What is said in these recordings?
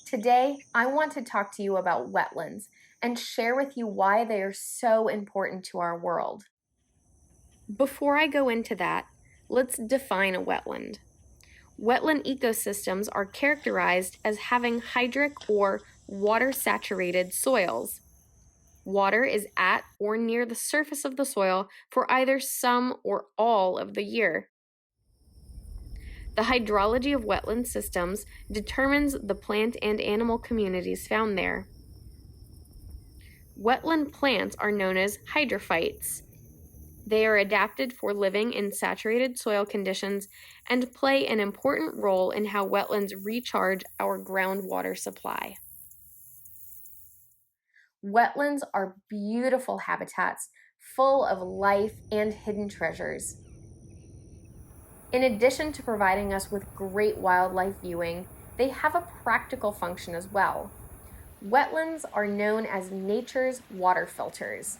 Today, I want to talk to you about wetlands and share with you why they are so important to our world. Before I go into that, let's define a wetland. Wetland ecosystems are characterized as having hydric or water-saturated soils. Water is at or near the surface of the soil for either some or all of the year. The hydrology of wetland systems determines the plant and animal communities found there. Wetland plants are known as hydrophytes. They are adapted for living in saturated soil conditions and play an important role in how wetlands recharge our groundwater supply. Wetlands are beautiful habitats full of life and hidden treasures. In addition to providing us with great wildlife viewing, they have a practical function as well. Wetlands are known as nature's water filters.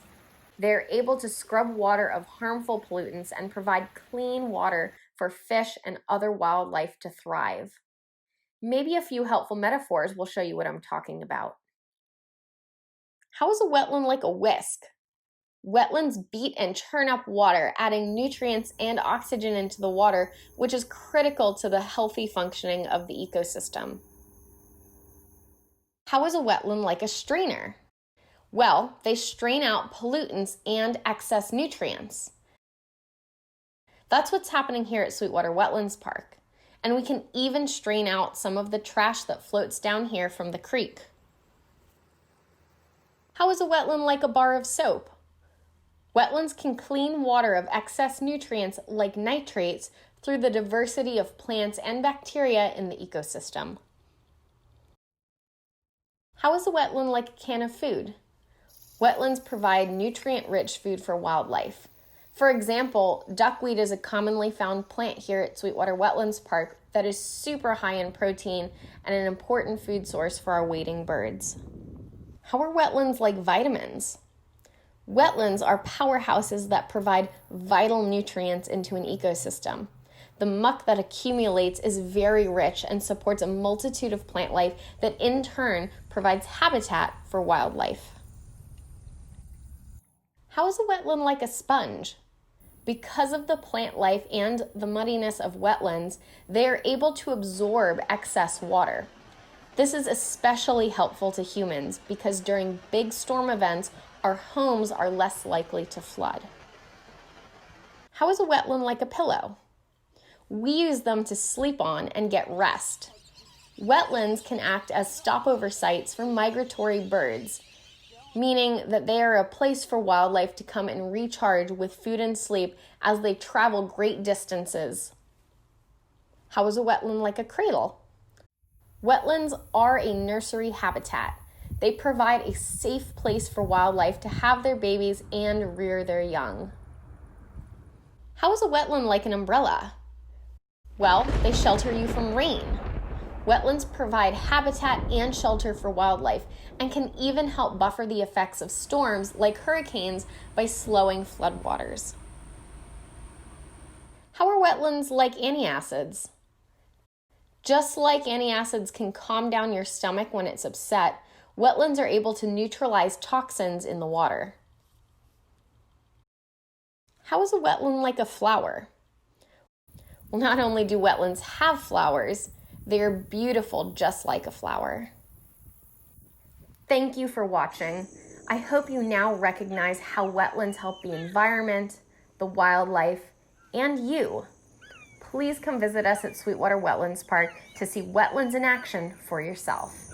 They're able to scrub water of harmful pollutants and provide clean water for fish and other wildlife to thrive. Maybe a few helpful metaphors will show you what I'm talking about. How is a wetland like a whisk? Wetlands beat and churn up water, adding nutrients and oxygen into the water, which is critical to the healthy functioning of the ecosystem. How is a wetland like a strainer? Well, they strain out pollutants and excess nutrients. That's what's happening here at Sweetwater Wetlands Park. And we can even strain out some of the trash that floats down here from the creek. How is a wetland like a bar of soap? Wetlands can clean water of excess nutrients like nitrates through the diversity of plants and bacteria in the ecosystem. How is a wetland like a can of food? Wetlands provide nutrient-rich food for wildlife. For example, duckweed is a commonly found plant here at Sweetwater Wetlands Park that is super high in protein and an important food source for our wading birds. How are wetlands like vitamins? Wetlands are powerhouses that provide vital nutrients into an ecosystem. The muck that accumulates is very rich and supports a multitude of plant life that in turn provides habitat for wildlife. How is a wetland like a sponge? Because of the plant life and the muddiness of wetlands, they are able to absorb excess water. This is especially helpful to humans because during big storm events, our homes are less likely to flood. How is a wetland like a pillow? We use them to sleep on and get rest. Wetlands can act as stopover sites for migratory birds, meaning that they are a place for wildlife to come and recharge with food and sleep as they travel great distances. How is a wetland like a cradle? Wetlands are a nursery habitat. They provide a safe place for wildlife to have their babies and rear their young. How is a wetland like an umbrella? Well, they shelter you from rain. Wetlands provide habitat and shelter for wildlife and can even help buffer the effects of storms like hurricanes by slowing floodwaters. How are wetlands like antiacids? Just like antiacids can calm down your stomach when it's upset, wetlands are able to neutralize toxins in the water. How is a wetland like a flower? Well, not only do wetlands have flowers, they are beautiful just like a flower. Thank you for watching. I hope you now recognize how wetlands help the environment, the wildlife, and you. Please come visit us at Sweetwater Wetlands Park to see wetlands in action for yourself.